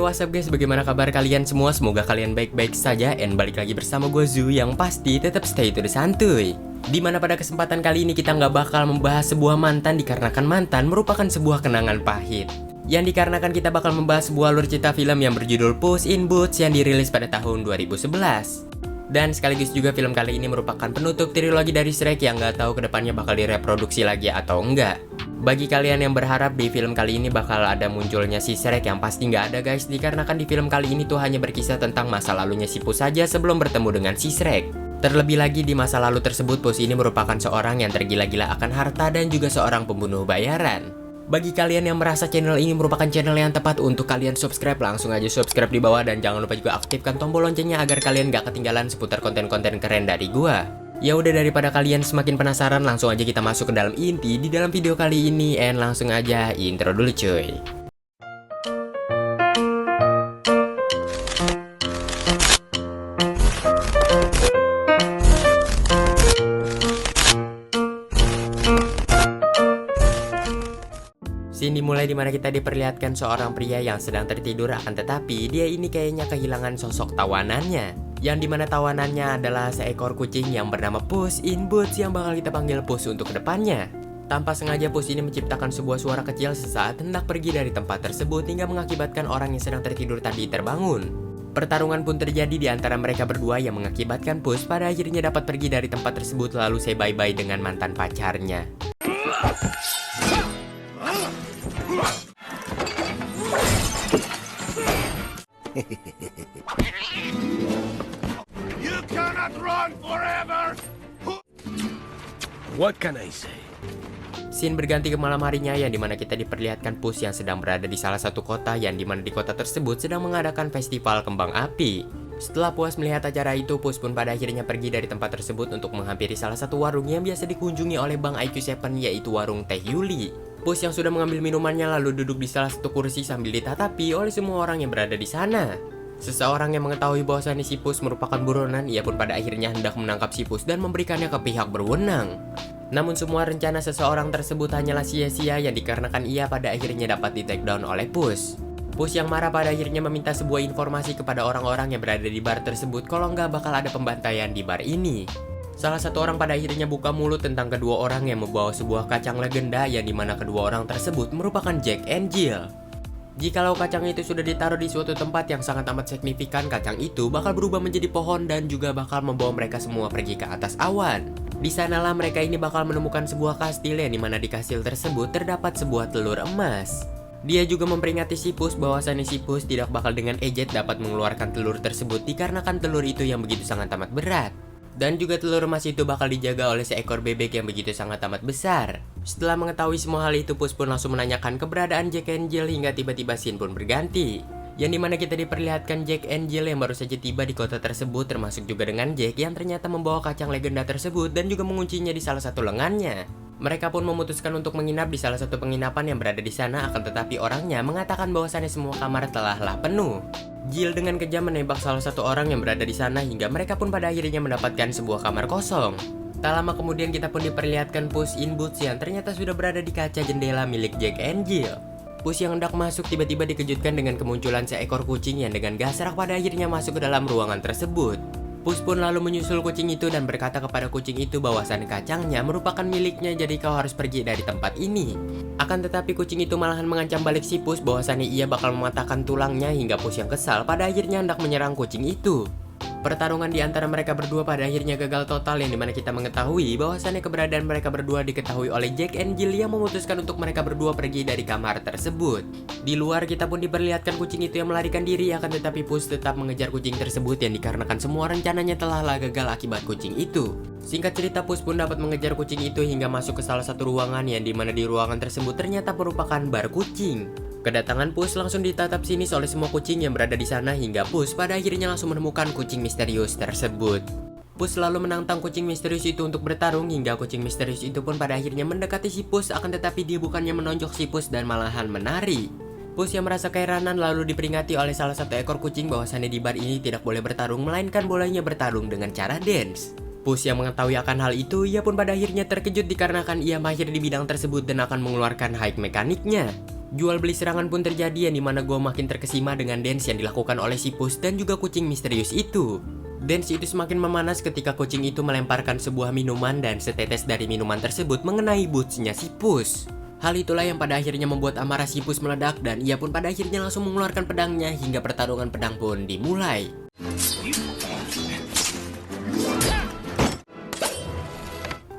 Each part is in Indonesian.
what's up guys, bagaimana kabar kalian semua? Semoga kalian baik-baik saja. And balik lagi bersama gue Zu, yang pasti tetap stay to the santuy. Dimana pada kesempatan kali ini kita nggak bakal membahas sebuah mantan, dikarenakan mantan merupakan sebuah kenangan pahit. Yang dikarenakan kita bakal membahas sebuah alur cerita film yang berjudul Puss in Boots yang dirilis pada tahun 2011. Dan sekaligus juga film kali ini merupakan penutup trilogi dari Shrek yang nggak tahu kedepannya bakal direproduksi lagi atau enggak. Bagi kalian yang berharap di film kali ini bakal ada munculnya si Shrek, yang pasti nggak ada guys, dikarenakan di film kali ini tuh hanya berkisah tentang masa lalunya si Puss saja sebelum bertemu dengan si Shrek. Terlebih lagi di masa lalu tersebut, Puss ini merupakan seorang yang tergila-gila akan harta dan juga seorang pembunuh bayaran. Bagi kalian yang merasa channel ini merupakan channel yang tepat untuk kalian subscribe, langsung aja subscribe di bawah dan jangan lupa juga aktifkan tombol loncengnya agar kalian gak ketinggalan seputar konten-konten keren dari gua. Ya udah, daripada kalian semakin penasaran, langsung aja kita masuk ke dalam inti di dalam video kali ini. And langsung aja intro dulu cuy. Scene dimulai dimana kita diperlihatkan seorang pria yang sedang tertidur, akan tetapi dia ini kayaknya kehilangan sosok tawanannya. Yang dimana tawanannya adalah seekor kucing yang bernama Puss in Boots yang bakal kita panggil Puss untuk kedepannya. Tanpa sengaja Puss ini menciptakan sebuah suara kecil sesaat hendak pergi dari tempat tersebut hingga mengakibatkan orang yang sedang tertidur tadi terbangun. Pertarungan pun terjadi di antara mereka berdua yang mengakibatkan Puss pada akhirnya dapat pergi dari tempat tersebut lalu say bye-bye dengan mantan pacarnya. You cannot run forever. What can I say? Scene berganti ke malam harinya yang dimana kita diperlihatkan Puss yang sedang berada di salah satu kota yang dimana di kota tersebut sedang mengadakan festival kembang api. Setelah puas melihat acara itu, Puss pun pada akhirnya pergi dari tempat tersebut untuk menghampiri salah satu warung yang biasa dikunjungi oleh Bang IQ7, yaitu warung Teh Yuli. Puss yang sudah mengambil minumannya lalu duduk di salah satu kursi sambil ditatapi oleh semua orang yang berada di sana. Seseorang yang mengetahui bahwasannya si Puss merupakan buronan, ia pun pada akhirnya hendak menangkap si Puss dan memberikannya ke pihak berwenang. Namun semua rencana seseorang tersebut hanyalah sia-sia yang dikarenakan ia pada akhirnya dapat di take down oleh Puss. Puss yang marah pada akhirnya meminta sebuah informasi kepada orang-orang yang berada di bar tersebut kalau nggak bakal ada pembantaian di bar ini. Salah satu orang pada akhirnya buka mulut tentang kedua orang yang membawa sebuah kacang legenda yang dimana kedua orang tersebut merupakan Jack and Jill. Jikalau kacang itu sudah ditaruh di suatu tempat yang sangat amat signifikan, kacang itu bakal berubah menjadi pohon dan juga bakal membawa mereka semua pergi ke atas awan. Di sanalah mereka ini bakal menemukan sebuah kastil yang dimana di kastil tersebut terdapat sebuah telur emas. Dia juga memperingati si Puss bahwasannya si Puss tidak bakal dengan ejek dapat mengeluarkan telur tersebut dikarenakan telur itu yang begitu sangat amat berat. Dan juga telur emas itu bakal dijaga oleh seekor bebek yang begitu sangat amat besar. Setelah mengetahui semua hal itu, Puss pun langsung menanyakan keberadaan Jack and Jill hingga tiba-tiba scene pun berganti. Yang dimana kita diperlihatkan Jack and Jill yang baru saja tiba di kota tersebut, termasuk juga dengan Jack yang ternyata membawa kacang legenda tersebut dan juga menguncinya di salah satu lengannya. Mereka pun memutuskan untuk menginap di salah satu penginapan yang berada di sana, akan tetapi orangnya mengatakan bahwasannya semua kamar telahlah penuh. Jill dengan kejam menembak salah satu orang yang berada di sana hingga mereka pun pada akhirnya mendapatkan sebuah kamar kosong. Tak lama kemudian kita pun diperlihatkan Puss in Boots yang ternyata sudah berada di kaca jendela milik Jack and Jill. Puss yang hendak masuk tiba-tiba dikejutkan dengan kemunculan seekor kucing yang dengan gasrak pada akhirnya masuk ke dalam ruangan tersebut. Puss pun lalu menyusul kucing itu dan berkata kepada kucing itu bahwasan kacangnya merupakan miliknya, jadi kau harus pergi dari tempat ini. Akan tetapi kucing itu malahan mengancam balik si Puss bahwasannya ia bakal mematahkan tulangnya hingga Puss yang kesal pada akhirnya hendak menyerang kucing itu. Pertarungan di antara mereka berdua pada akhirnya gagal total yang dimana kita mengetahui bahwasannya keberadaan mereka berdua diketahui oleh Jack and Jill yang memutuskan untuk mereka berdua pergi dari kamar tersebut. Di luar kita pun diperlihatkan kucing itu yang melarikan diri, akan tetapi Puss tetap mengejar kucing tersebut yang dikarenakan semua rencananya telahlah gagal akibat kucing itu. Singkat cerita, Puss pun dapat mengejar kucing itu hingga masuk ke salah satu ruangan yang dimana di ruangan tersebut ternyata merupakan bar kucing. Kedatangan Puss langsung ditatap sinis oleh semua kucing yang berada di sana hingga Puss pada akhirnya langsung menemukan kucing misterius tersebut. Puss selalu menantang kucing misterius itu untuk bertarung hingga kucing misterius itu pun pada akhirnya mendekati si Puss, akan tetapi dia bukannya menonjok si Puss dan malahan menari. Puss yang merasa keheranan lalu diperingati oleh salah satu ekor kucing bahwasannya di bar ini tidak boleh bertarung melainkan bolehnya bertarung dengan cara dance. Puss yang mengetahui akan hal itu, ia pun pada akhirnya terkejut dikarenakan ia mahir di bidang tersebut dan akan mengeluarkan high mekaniknya. Jual beli serangan pun terjadi yang dimana gue makin terkesima dengan dance yang dilakukan oleh si Puss dan juga kucing misterius itu. Dance itu semakin memanas ketika kucing itu melemparkan sebuah minuman dan setetes dari minuman tersebut mengenai bootsnya si Puss. Hal itulah yang pada akhirnya membuat amarah si Puss meledak dan ia pun pada akhirnya langsung mengeluarkan pedangnya hingga pertarungan pedang pun dimulai.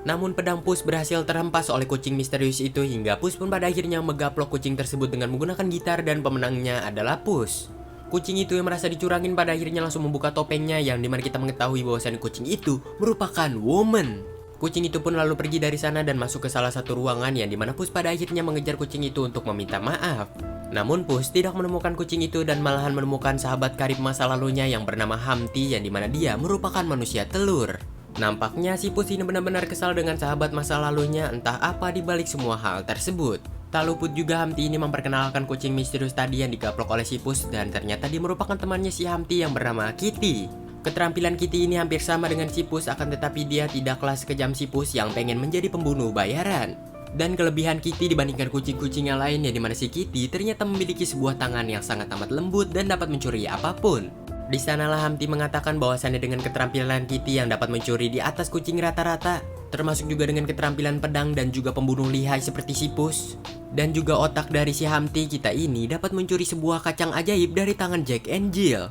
Namun pedang Puss berhasil terhempas oleh kucing misterius itu hingga Puss pun pada akhirnya megaplok kucing tersebut dengan menggunakan gitar dan pemenangnya adalah Puss. Kucing itu yang merasa dicurangin pada akhirnya langsung membuka topengnya yang dimana kita mengetahui bahwasan kucing itu merupakan woman. Kucing itu pun lalu pergi dari sana dan masuk ke salah satu ruangan yang dimana Puss pada akhirnya mengejar kucing itu untuk meminta maaf. Namun Puss tidak menemukan kucing itu dan malahan menemukan sahabat karib masa lalunya yang bernama Humpty yang dimana dia merupakan manusia telur. Nampaknya si Puss ini benar-benar kesal dengan sahabat masa lalunya, entah apa dibalik semua hal tersebut. Tak luput juga Humpty ini memperkenalkan kucing misterius tadi yang digaplok oleh si Puss dan ternyata dia merupakan temannya si Humpty yang bernama Kitty. Keterampilan Kitty ini hampir sama dengan si Puss, akan tetapi dia tidaklah sekejam si Puss yang pengen menjadi pembunuh bayaran. Dan kelebihan Kitty dibandingkan kucing-kucing yang lain yang dimana si Kitty ternyata memiliki sebuah tangan yang sangat amat lembut dan dapat mencuri apapun. Di sanalah Humpty mengatakan bahwasannya dengan keterampilan Kitty yang dapat mencuri di atas kucing rata-rata, termasuk juga dengan keterampilan pedang dan juga pembunuh lihai seperti si Puss, dan juga otak dari si Humpty kita ini dapat mencuri sebuah kacang ajaib dari tangan Jack and Jill.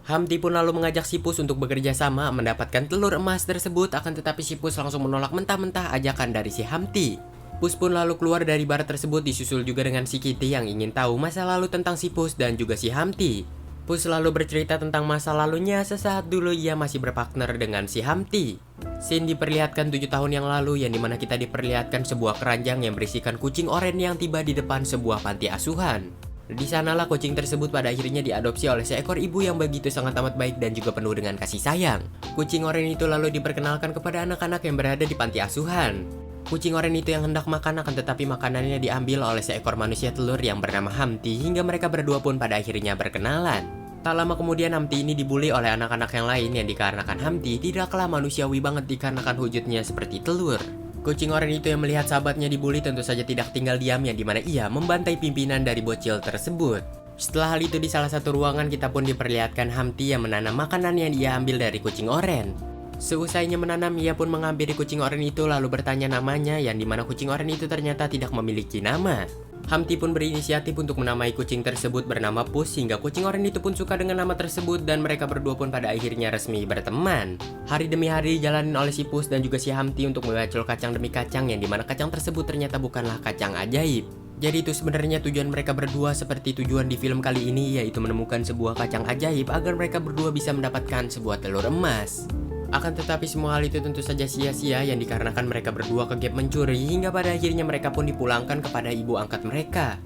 Humpty pun lalu mengajak si Puss untuk bekerja sama mendapatkan telur emas tersebut, akan tetapi si Puss langsung menolak mentah-mentah ajakan dari si Humpty. Puss pun lalu keluar dari bar tersebut disusul juga dengan si Kitty yang ingin tahu masa lalu tentang si Puss dan juga si Humpty. Puss selalu bercerita tentang masa lalunya sesaat dulu ia masih berpartner dengan si Humpty. Scene diperlihatkan 7 tahun yang lalu yang dimana kita diperlihatkan sebuah keranjang yang berisikan kucing oranye yang tiba di depan sebuah panti asuhan. Di sanalah kucing tersebut pada akhirnya diadopsi oleh seekor ibu yang begitu sangat amat baik dan juga penuh dengan kasih sayang. Kucing oranye itu lalu diperkenalkan kepada anak-anak yang berada di panti asuhan. Kucing oranye itu yang hendak makan akan tetapi makanannya diambil oleh seekor manusia telur yang bernama Humpty hingga mereka berdua pun pada akhirnya berkenalan. Tak lama kemudian Humpty ini dibully oleh anak-anak yang lain yang dikarenakan Humpty tidaklah manusiawi banget dikarenakan wujudnya seperti telur. Kucing oranye itu yang melihat sahabatnya dibully tentu saja tidak tinggal diam yang dimana ia membantai pimpinan dari bocil tersebut. Setelah hal itu di salah satu ruangan kita pun diperlihatkan Humpty yang menanam makanan yang ia ambil dari kucing oranye. Seusainya menanam, ia pun menghampiri kucing oranye itu lalu bertanya namanya yang dimana kucing oranye itu ternyata tidak memiliki nama. Humpty pun berinisiatif untuk menamai kucing tersebut bernama Puss hingga kucing oranye itu pun suka dengan nama tersebut dan mereka berdua pun pada akhirnya resmi berteman. Hari demi hari dijalanin oleh si Puss dan juga si Humpty untuk membacul kacang demi kacang yang dimana kacang tersebut ternyata bukanlah kacang ajaib. Jadi itu sebenarnya tujuan mereka berdua seperti tujuan di film kali ini, yaitu menemukan sebuah kacang ajaib agar mereka berdua bisa mendapatkan sebuah telur emas. Akan tetapi semua hal itu tentu saja sia-sia yang dikarenakan mereka berdua kegap mencuri hingga pada akhirnya mereka pun dipulangkan kepada ibu angkat mereka.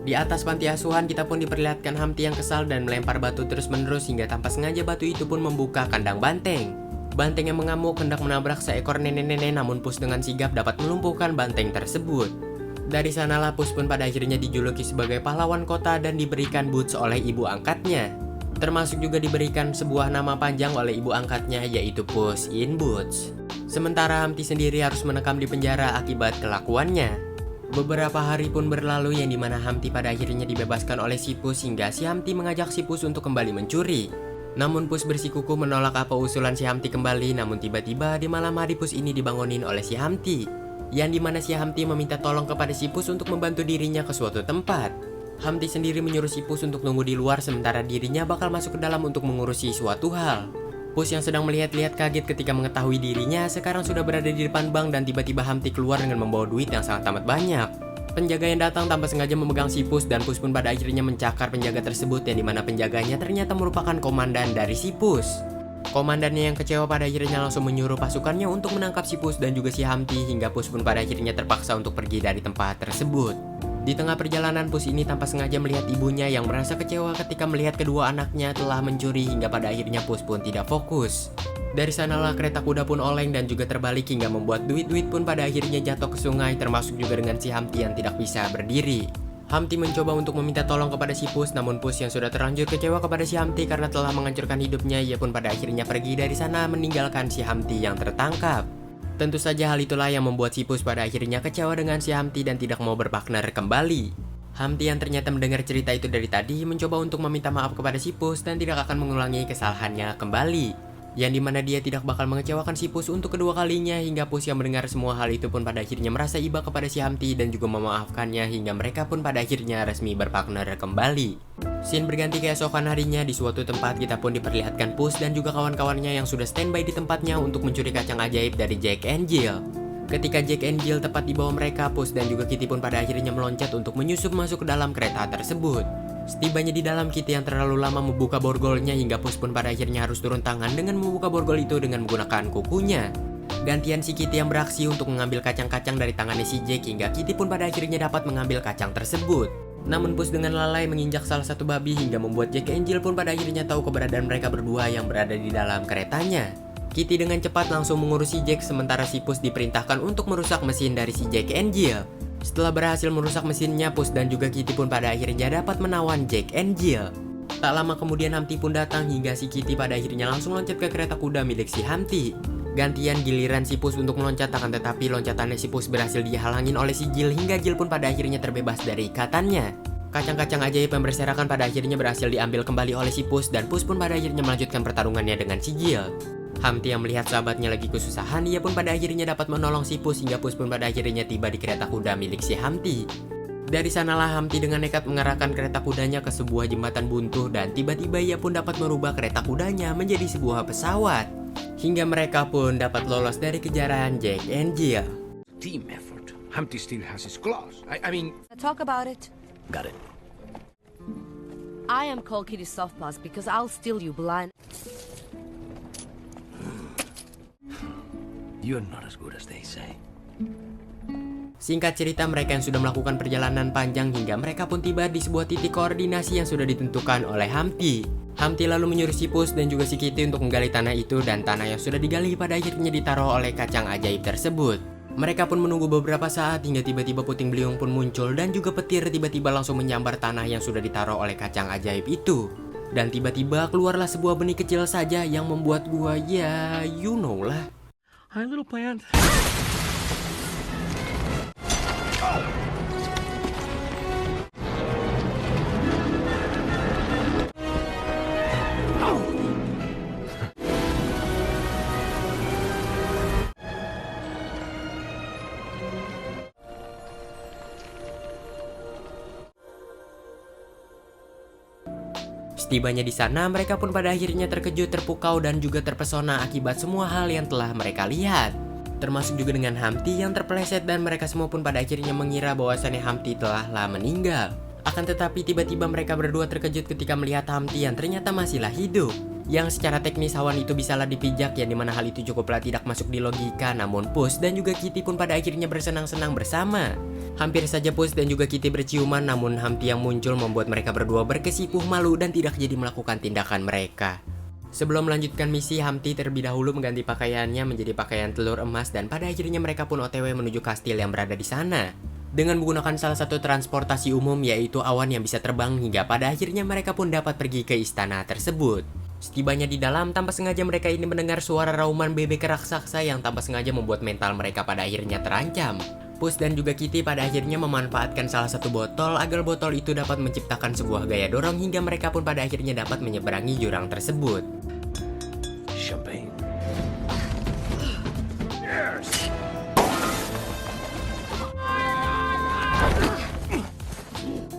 Di atas panti asuhan kita pun diperlihatkan Humpty yang kesal dan melempar batu terus-menerus hingga tanpa sengaja batu itu pun membuka kandang banteng. Banteng yang mengamuk hendak menabrak seekor nenek-nenek namun Puss dengan sigap dapat melumpuhkan banteng tersebut. Dari sanalah Puss pun pada akhirnya dijuluki sebagai pahlawan kota dan diberikan boots oleh ibu angkatnya. Termasuk juga diberikan sebuah nama panjang oleh ibu angkatnya yaitu Puss in Boots. Sementara Humpty sendiri harus menekam di penjara akibat kelakuannya. Beberapa hari pun berlalu yang dimana Humpty pada akhirnya dibebaskan oleh si Puss hingga si Humpty mengajak si Puss untuk kembali mencuri. Namun Puss bersikukuh menolak apa usulan si Humpty kembali, namun tiba-tiba di malam hari Puss ini dibangunin oleh si Humpty. Yang dimana si Humpty meminta tolong kepada si Puss untuk membantu dirinya ke suatu tempat. Humpty sendiri menyuruh si Puss untuk tunggu di luar sementara dirinya bakal masuk ke dalam untuk mengurusi suatu hal. Puss yang sedang melihat-lihat kaget ketika mengetahui dirinya sekarang sudah berada di depan bank dan tiba-tiba Humpty keluar dengan membawa duit yang sangat amat banyak. Penjaga yang datang tanpa sengaja memegang si Puss dan Puss pun pada akhirnya mencakar penjaga tersebut yang dimana penjaganya ternyata merupakan komandan dari si Puss. Komandannya yang kecewa pada akhirnya langsung menyuruh pasukannya untuk menangkap si Puss dan juga si Humpty hingga Puss pun pada akhirnya terpaksa untuk pergi dari tempat tersebut. Di tengah perjalanan Puss ini tanpa sengaja melihat ibunya yang merasa kecewa ketika melihat kedua anaknya telah mencuri hingga pada akhirnya Puss pun tidak fokus. Dari sanalah kereta kuda pun oleng dan juga terbalik hingga membuat duit-duit pun pada akhirnya jatuh ke sungai termasuk juga dengan si Humpty yang tidak bisa berdiri. Humpty mencoba untuk meminta tolong kepada si Puss namun Puss yang sudah terlanjur kecewa kepada si Humpty karena telah menghancurkan hidupnya ia pun pada akhirnya pergi dari sana meninggalkan si Humpty yang tertangkap. Tentu saja hal itulah yang membuat si Puss pada akhirnya kecewa dengan si Humpty dan tidak mau berpartner kembali. Hamti yang ternyata mendengar cerita itu dari tadi mencoba untuk meminta maaf kepada si Pus dan tidak akan mengulangi kesalahannya kembali. Yang dimana dia tidak bakal mengecewakan si Pus untuk kedua kalinya, hingga Pus yang mendengar semua hal itu pun pada akhirnya merasa iba kepada si Hamti dan juga memaafkannya, hingga mereka pun pada akhirnya resmi berpartner kembali. Scene berganti keesokan harinya di suatu tempat, kita pun diperlihatkan Pus dan juga kawan-kawannya yang sudah standby di tempatnya untuk mencuri kacang ajaib dari Jack and Jill. Ketika Jack and Jill tepat di bawah mereka, Pus dan juga Kitty pun pada akhirnya meloncat untuk menyusup masuk ke dalam kereta tersebut. Setibanya di dalam, Kitty yang terlalu lama membuka borgolnya hingga Pus pun pada akhirnya harus turun tangan dengan membuka borgol itu dengan menggunakan kukunya. Gantian si Kitty yang beraksi untuk mengambil kacang-kacang dari tangannya si Jack, hingga Kitty pun pada akhirnya dapat mengambil kacang tersebut. Namun Pus dengan lalai menginjak salah satu babi hingga membuat Jack and Jill pun pada akhirnya tahu keberadaan mereka berdua yang berada di dalam keretanya. Kitty dengan cepat langsung mengurusi Jack, sementara si Pus diperintahkan untuk merusak mesin dari si Jack and Jill. Setelah berhasil merusak mesinnya, Pus dan juga Kitty pun pada akhirnya dapat menawan Jack and Jill. Tak lama kemudian Hamti pun datang hingga si Kitty pada akhirnya langsung loncat ke kereta kuda milik si Hamti. Gantian giliran si Pus untuk meloncat, akan tetapi loncatannya si Pus berhasil dihalangin oleh si Jill hingga Jill pun pada akhirnya terbebas dari ikatannya. Kacang-kacang ajaib yang berserakan pada akhirnya berhasil diambil kembali oleh si Pus dan Pus pun pada akhirnya melanjutkan pertarungannya dengan si Jill. Hamti yang melihat sahabatnya lagi kesusahan, ia pun pada akhirnya dapat menolong si Pus hingga Pus pun pada akhirnya tiba di kereta kuda milik si Hamti. Dari sanalah Hamti dengan nekat mengarahkan kereta kudanya ke sebuah jembatan buntu dan tiba-tiba ia pun dapat merubah kereta kudanya menjadi sebuah pesawat. Hingga mereka pun dapat lolos dari kejaran Jack and Jill. Team effort. Humpty still has his claws. I mean... Talk about it. Got it. I am called Kitty Softpaws because I'll steal you blind. You're not as good as they say. Singkat cerita, mereka yang sudah melakukan perjalanan panjang hingga mereka pun tiba di sebuah titik koordinasi yang sudah ditentukan oleh Hamti. Hamti lalu menyuruh si Pus dan juga si Kitty untuk menggali tanah itu, dan tanah yang sudah digali pada akhirnya ditaruh oleh kacang ajaib tersebut. Mereka pun menunggu beberapa saat hingga tiba-tiba puting beliung pun muncul dan juga petir tiba-tiba langsung menyambar tanah yang sudah ditaruh oleh kacang ajaib itu. Dan tiba-tiba keluarlah sebuah benih kecil saja yang membuat gua, ya you know lah. Hi, little plant. Setibanya di sana, mereka pun pada akhirnya terkejut, terpukau, dan juga terpesona akibat semua hal yang telah mereka lihat. Termasuk juga dengan Hamti yang terpeleset, dan mereka semua pun pada akhirnya mengira bahwasannya Hamti telah meninggal. Akan tetapi tiba-tiba mereka berdua terkejut ketika melihat Hamti yang ternyata masihlah hidup. Yang secara teknis awan itu bisalah dipijak, yang dimana hal itu cukuplah tidak masuk di logika, namun Pus dan juga Kitty pun pada akhirnya bersenang-senang bersama. Hampir saja Pus dan juga Kitty berciuman, namun Hamti yang muncul membuat mereka berdua berkesipuh malu dan tidak jadi melakukan tindakan mereka. Sebelum melanjutkan misi, Hamti terlebih dahulu mengganti pakaiannya menjadi pakaian telur emas, dan pada akhirnya mereka pun OTW menuju kastil yang berada di sana. Dengan menggunakan salah satu transportasi umum, yaitu awan yang bisa terbang, hingga pada akhirnya mereka pun dapat pergi ke istana tersebut. Setibanya di dalam, tanpa sengaja mereka ini mendengar suara rauman bebek raksasa yang tanpa sengaja membuat mental mereka pada akhirnya terancam. Pus dan juga Kitty pada akhirnya memanfaatkan salah satu botol agar botol itu dapat menciptakan sebuah gaya dorong hingga mereka pun pada akhirnya dapat menyeberangi jurang tersebut. Champagne. Yes.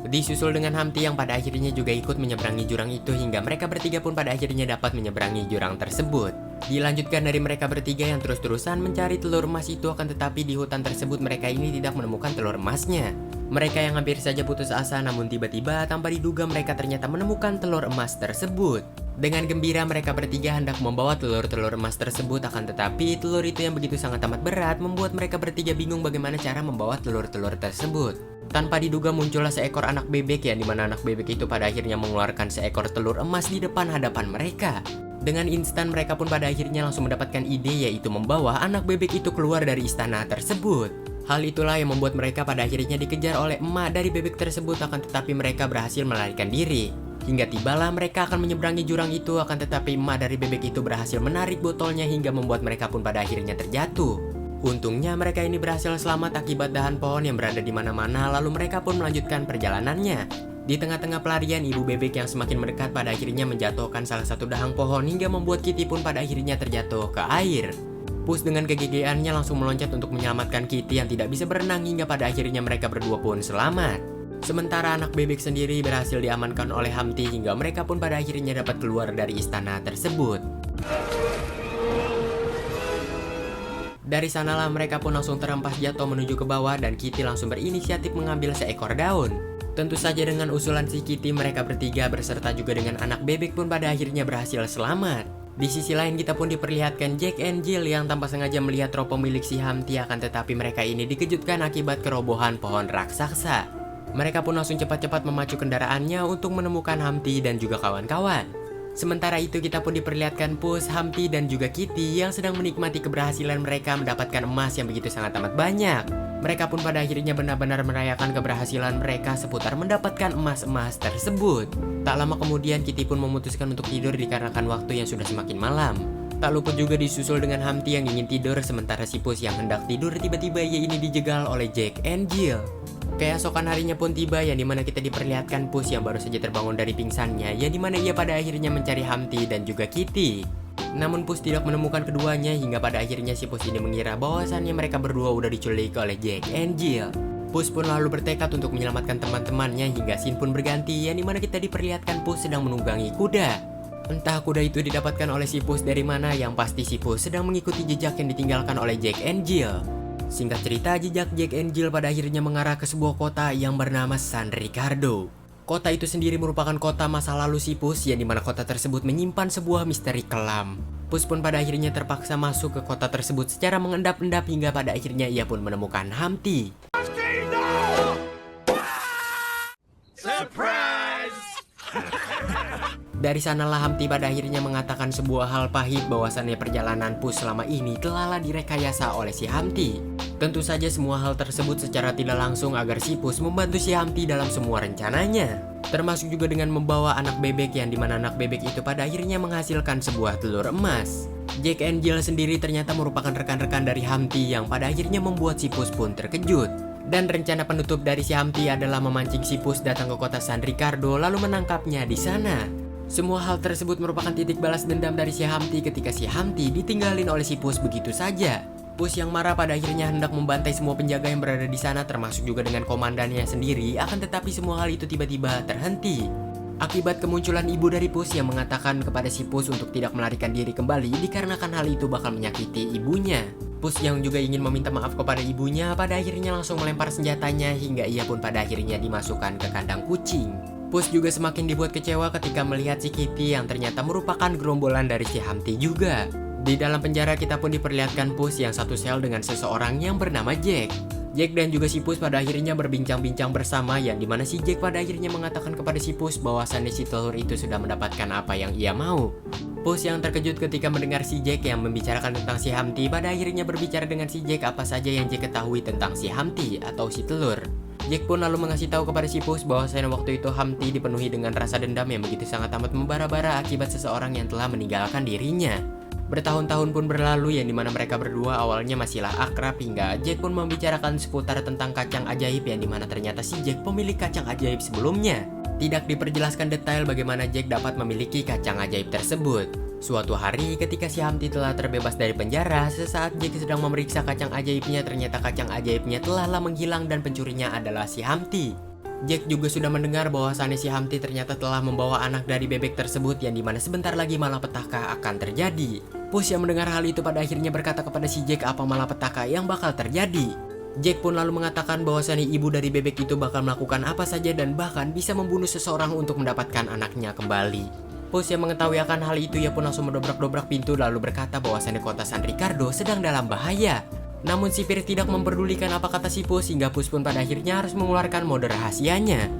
Disusul dengan Hamti yang pada akhirnya juga ikut menyeberangi jurang itu hingga mereka bertiga pun pada akhirnya dapat menyeberangi jurang tersebut. Dilanjutkan dari mereka bertiga yang terus-terusan mencari telur emas itu, akan tetapi di hutan tersebut mereka ini tidak menemukan telur emasnya. Mereka yang hampir saja putus asa, namun tiba-tiba tanpa diduga mereka ternyata menemukan telur emas tersebut. Dengan gembira mereka bertiga hendak membawa telur-telur emas tersebut, akan tetapi telur itu yang begitu sangat amat berat membuat mereka bertiga bingung bagaimana cara membawa telur-telur tersebut. Tanpa diduga muncullah seekor anak bebek, yang dimana anak bebek itu pada akhirnya mengeluarkan seekor telur emas di depan hadapan mereka. Dengan instan mereka pun pada akhirnya langsung mendapatkan ide, yaitu membawa anak bebek itu keluar dari istana tersebut. Hal itulah yang membuat mereka pada akhirnya dikejar oleh emak dari bebek tersebut, akan tetapi mereka berhasil melarikan diri. Hingga tibalah mereka akan menyeberangi jurang itu, akan tetapi emak dari bebek itu berhasil menarik botolnya hingga membuat mereka pun pada akhirnya terjatuh. Untungnya mereka ini berhasil selamat akibat dahan pohon yang berada di mana-mana, lalu mereka pun melanjutkan perjalanannya. Di tengah-tengah pelarian, ibu bebek yang semakin mendekat pada akhirnya menjatuhkan salah satu dahang pohon hingga membuat Kitty pun pada akhirnya terjatuh ke air. Puss dengan kegigihannya langsung meloncat untuk menyelamatkan Kitty yang tidak bisa berenang hingga pada akhirnya mereka berdua pun selamat. Sementara anak bebek sendiri berhasil diamankan oleh Humpty hingga mereka pun pada akhirnya dapat keluar dari istana tersebut. Dari sanalah mereka pun langsung terhempas jatuh menuju ke bawah dan Kitty langsung berinisiatif mengambil seekor daun. Tentu saja dengan usulan si Kitty, mereka bertiga berserta juga dengan anak bebek pun pada akhirnya berhasil selamat. Di sisi lain kita pun diperlihatkan Jack and Jill yang tanpa sengaja melihat roh pemilik si Humpty, akan tetapi mereka ini dikejutkan akibat kerobohan pohon raksasa. Mereka pun langsung cepat-cepat memacu kendaraannya untuk menemukan Humpty dan juga kawan-kawan. Sementara itu kita pun diperlihatkan Puss, Humpty dan juga Kitty yang sedang menikmati keberhasilan mereka mendapatkan emas yang begitu sangat amat banyak. Mereka pun pada akhirnya benar-benar merayakan keberhasilan mereka seputar mendapatkan emas-emas tersebut. Tak lama kemudian Kitty pun memutuskan untuk tidur dikarenakan waktu yang sudah semakin malam. Tak luput juga disusul dengan Humpty yang ingin tidur, sementara si Puss yang hendak tidur tiba-tiba ia ini dijegal oleh Jack and Jill. Keesokan harinya pun tiba yang dimana kita diperlihatkan Puss yang baru saja terbangun dari pingsannya, yang dimana ia pada akhirnya mencari Humpty dan juga Kitty. Namun Puss tidak menemukan keduanya hingga pada akhirnya si Puss ini mengira bahwasannya mereka berdua udah diculik oleh Jack and Jill. Puss pun lalu bertekad untuk menyelamatkan teman-temannya hingga scene pun berganti yang dimana kita diperlihatkan Puss sedang menunggangi kuda. Entah kuda itu didapatkan oleh si Puss dari mana, yang pasti si Puss sedang mengikuti jejak yang ditinggalkan oleh Jack and Jill. Singkat cerita, jejak Jack and Jill pada akhirnya mengarah ke sebuah kota yang bernama San Ricardo. Kota itu sendiri merupakan kota masa lalu si Puss, yang dimana kota tersebut menyimpan sebuah misteri kelam. Puss pun pada akhirnya terpaksa masuk ke kota tersebut secara mengendap-endap hingga pada akhirnya ia pun menemukan Humpty. Dari sanalah Humpty pada akhirnya mengatakan sebuah hal pahit bahwasannya perjalanan Puss selama ini telah direkayasa oleh si Humpty. Tentu saja semua hal tersebut secara tidak langsung agar si Puss membantu si Humpty dalam semua rencananya. Termasuk juga dengan membawa anak bebek yang dimana anak bebek itu pada akhirnya menghasilkan sebuah telur emas. Jack and Jill sendiri ternyata merupakan rekan-rekan dari Humpty yang pada akhirnya membuat si Puss pun terkejut. Dan rencana penutup dari si Humpty adalah memancing si Puss datang ke kota San Ricardo lalu menangkapnya di sana. Semua hal tersebut merupakan titik balas dendam dari si Humpty ketika si Humpty ditinggalin oleh si Puss begitu saja. Puss yang marah pada akhirnya hendak membantai semua penjaga yang berada di sana termasuk juga dengan komandannya sendiri, akan tetapi semua hal itu tiba-tiba terhenti. Akibat kemunculan ibu dari Puss yang mengatakan kepada si Puss untuk tidak melarikan diri kembali dikarenakan hal itu bakal menyakiti ibunya. Puss yang juga ingin meminta maaf kepada ibunya pada akhirnya langsung melempar senjatanya hingga ia pun pada akhirnya dimasukkan ke kandang kucing. Puss juga semakin dibuat kecewa ketika melihat si Kitty yang ternyata merupakan gerombolan dari si Humpty juga. Di dalam penjara kita pun diperlihatkan Puss yang satu sel dengan seseorang yang bernama Jack. Jack dan juga si Puss pada akhirnya berbincang-bincang bersama yang dimana si Jack pada akhirnya mengatakan kepada si Puss bahwasannya si telur itu sudah mendapatkan apa yang ia mau. Puss yang terkejut ketika mendengar si Jack yang membicarakan tentang si Humpty pada akhirnya berbicara dengan si Jack apa saja yang Jack ketahui tentang si Humpty atau si telur. Jack pun lalu mengasih tahu kepada si Puss bahwasanya waktu itu Humpty dipenuhi dengan rasa dendam yang begitu sangat amat membara-bara akibat seseorang yang telah meninggalkan dirinya. Bertahun-tahun pun berlalu yang dimana mereka berdua awalnya masihlah akrab hingga Jack pun membicarakan seputar tentang kacang ajaib yang dimana ternyata si Jack pemilik kacang ajaib sebelumnya. Tidak diperjelaskan detail bagaimana Jack dapat memiliki kacang ajaib tersebut. Suatu hari ketika si Humpty telah terbebas dari penjara, sesaat Jack sedang memeriksa kacang ajaibnya ternyata kacang ajaibnya telah menghilang dan pencurinya adalah si Humpty. Jack juga sudah mendengar bahwasannya si Humpty ternyata telah membawa anak dari bebek tersebut yang dimana sebentar lagi malapetaka akan terjadi. Puss yang mendengar hal itu pada akhirnya berkata kepada si Jack apa malapetaka yang bakal terjadi. Jack pun lalu mengatakan bahwasannya ibu dari bebek itu bakal melakukan apa saja dan bahkan bisa membunuh seseorang untuk mendapatkan anaknya kembali. Puss yang mengetahui akan hal itu ia pun langsung mendobrak-dobrak pintu lalu berkata bahwasannya kota San Ricardo sedang dalam bahaya. Namun sipir tidak memperdulikan apa kata si Puss hingga Puss pun pada akhirnya harus mengeluarkan mode rahasianya.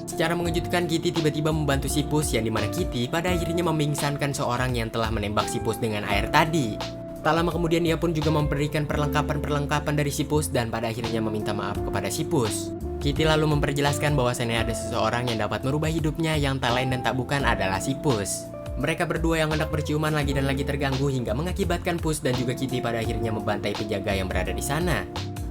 Secara mengejutkan Kitty tiba-tiba membantu si Puss yang dimana Kitty pada akhirnya memingsankan seorang yang telah menembak si Puss dengan air tadi. Tak lama kemudian ia pun juga memberikan perlengkapan-perlengkapan dari si Puss dan pada akhirnya meminta maaf kepada si Puss. Kitty lalu memperjelaskan bahwasannya ada seseorang yang dapat merubah hidupnya yang tak lain dan tak bukan adalah si Puss. Mereka berdua yang hendak berciuman lagi dan lagi terganggu hingga mengakibatkan Puss dan juga Kitty pada akhirnya membantai penjaga yang berada di sana.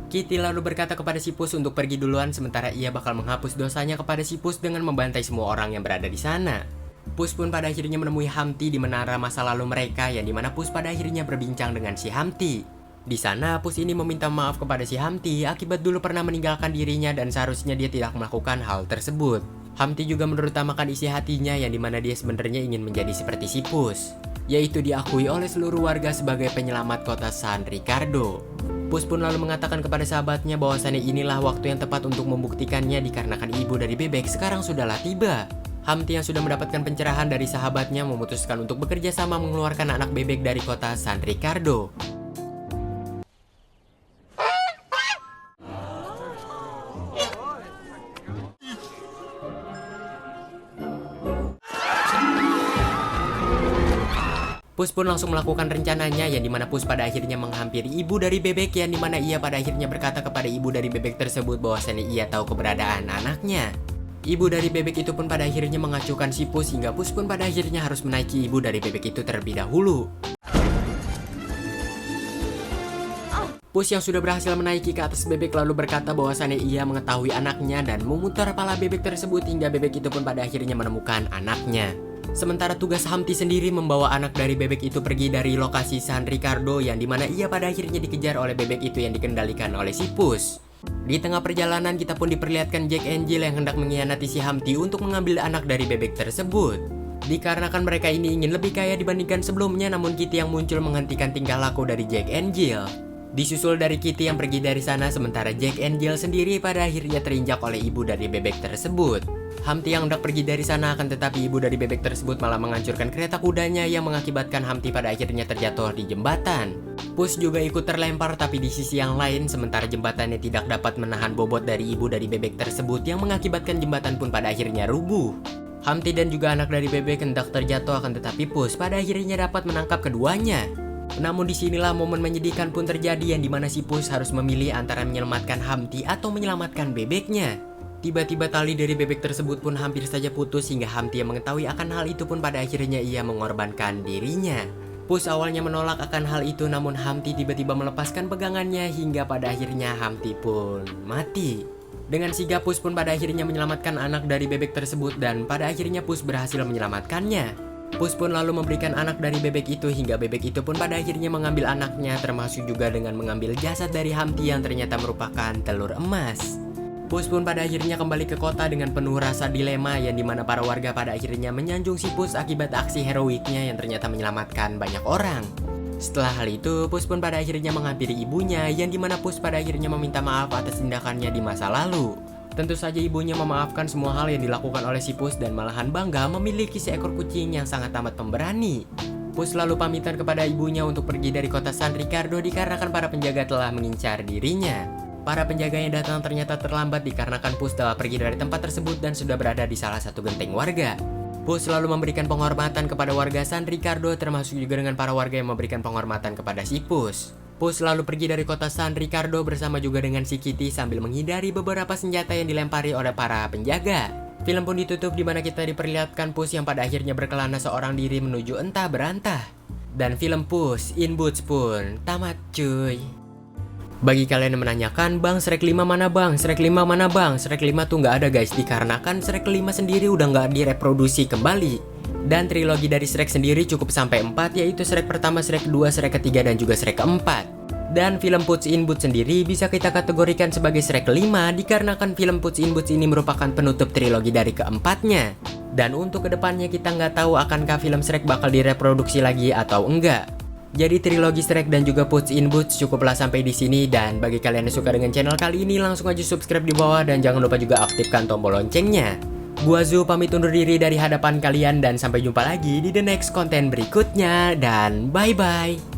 Kitty lalu berkata kepada si Puss untuk pergi duluan sementara ia bakal menghapus dosanya kepada si Puss dengan membantai semua orang yang berada di sana. Puss pun pada akhirnya menemui Humpty di menara masa lalu mereka yang dimana Puss pada akhirnya berbincang dengan si Humpty. Di sana Puss ini meminta maaf kepada si Humpty akibat dulu pernah meninggalkan dirinya dan seharusnya dia tidak melakukan hal tersebut. Humpty juga menutamakan isi hatinya yang dimana dia sebenarnya ingin menjadi seperti si Puss, yaitu diakui oleh seluruh warga sebagai penyelamat kota San Ricardo. Puss pun lalu mengatakan kepada sahabatnya bahwasannya inilah waktu yang tepat untuk membuktikannya dikarenakan ibu dari bebek sekarang sudahlah tiba. Humpty yang sudah mendapatkan pencerahan dari sahabatnya memutuskan untuk bekerja sama mengeluarkan anak bebek dari kota San Ricardo. Puss pun langsung melakukan rencananya yang dimana Puss pada akhirnya menghampiri ibu dari bebek yang dimana ia pada akhirnya berkata kepada ibu dari bebek tersebut bahwasannya ia tahu keberadaan anaknya. Ibu dari bebek itu pun pada akhirnya mengacuhkan si Puss hingga Puss pun pada akhirnya harus menaiki ibu dari bebek itu terlebih dahulu. Puss yang sudah berhasil menaiki ke atas bebek lalu berkata bahwasannya ia mengetahui anaknya dan memutar kepala bebek tersebut hingga bebek itu pun pada akhirnya menemukan anaknya. Sementara tugas Humpty sendiri membawa anak dari bebek itu pergi dari lokasi San Ricardo yang dimana ia pada akhirnya dikejar oleh bebek itu yang dikendalikan oleh si Puss. Di tengah perjalanan kita pun diperlihatkan Jack and Jill yang hendak mengkhianati si Humpty untuk mengambil anak dari bebek tersebut. Dikarenakan mereka ini ingin lebih kaya dibandingkan sebelumnya, namun Kitty yang muncul menghentikan tingkah laku dari Jack and Jill. Disusul dari Kitty yang pergi dari sana, sementara Jack and Jill sendiri pada akhirnya terinjak oleh ibu dari bebek tersebut. Humpty yang hendak pergi dari sana akan tetapi ibu dari bebek tersebut malah menghancurkan kereta kudanya yang mengakibatkan Humpty pada akhirnya terjatuh di jembatan. Puss juga ikut terlempar tapi di sisi yang lain sementara jembatannya tidak dapat menahan bobot dari ibu dari bebek tersebut yang mengakibatkan jembatan pun pada akhirnya rubuh. Humpty dan juga anak dari bebek hendak terjatuh akan tetapi Puss pada akhirnya dapat menangkap keduanya. Namun disinilah momen menyedihkan pun terjadi yang dimana si Puss harus memilih antara menyelamatkan Humpty atau menyelamatkan bebeknya. Tiba-tiba tali dari bebek tersebut pun hampir saja putus hingga Humpty yang mengetahui akan hal itu pun pada akhirnya ia mengorbankan dirinya. Puss awalnya menolak akan hal itu namun Humpty tiba-tiba melepaskan pegangannya hingga pada akhirnya Humpty pun mati. Dengan sigap Puss pun pada akhirnya menyelamatkan anak dari bebek tersebut dan pada akhirnya Puss berhasil menyelamatkannya. Puss pun lalu memberikan anak dari bebek itu hingga bebek itu pun pada akhirnya mengambil anaknya termasuk juga dengan mengambil jasad dari Humpty yang ternyata merupakan telur emas. Puss pun pada akhirnya kembali ke kota dengan penuh rasa dilema yang dimana para warga pada akhirnya menyanjung si Puss akibat aksi heroiknya yang ternyata menyelamatkan banyak orang. Setelah hal itu, Puss pun pada akhirnya menghampiri ibunya yang dimana Puss pada akhirnya meminta maaf atas tindakannya di masa lalu. Tentu saja ibunya memaafkan semua hal yang dilakukan oleh si Puss dan malahan bangga memiliki seekor kucing yang sangat amat pemberani. Puss lalu pamitan kepada ibunya untuk pergi dari kota San Ricardo dikarenakan para penjaga telah mengincar dirinya. Para penjaga yang datang ternyata terlambat dikarenakan Puss telah pergi dari tempat tersebut dan sudah berada di salah satu genteng warga. Puss selalu memberikan penghormatan kepada warga San Ricardo termasuk juga dengan para warga yang memberikan penghormatan kepada si Puss. Puss selalu pergi dari kota San Ricardo bersama juga dengan si Kitty sambil menghindari beberapa senjata yang dilempari oleh para penjaga. Film pun ditutup di mana kita diperlihatkan Puss yang pada akhirnya berkelana seorang diri menuju entah berantah. Dan film Puss in Boots pun tamat cuy. Bagi kalian yang menanyakan, Bang Shrek 5 mana bang? Shrek 5 mana bang? Shrek 5 tuh nggak ada guys, dikarenakan Shrek 5 sendiri udah nggak direproduksi kembali. Dan trilogi dari Shrek sendiri cukup sampai 4, yaitu Shrek pertama, Shrek 2, Shrek ketiga, dan juga Shrek keempat. Dan film Puss in Boots sendiri bisa kita kategorikan sebagai Shrek 5 dikarenakan film Puss in Boots ini merupakan penutup trilogi dari keempatnya. Dan untuk kedepannya kita nggak tahu akankah film Shrek bakal direproduksi lagi atau enggak. Jadi trilogi Shrek dan juga Puss in Boots cukuplah sampai di sini, dan bagi kalian yang suka dengan channel kali ini langsung aja subscribe di bawah dan jangan lupa juga aktifkan tombol loncengnya. Gua Zu pamit undur diri dari hadapan kalian dan sampai jumpa lagi di the next konten berikutnya dan bye bye.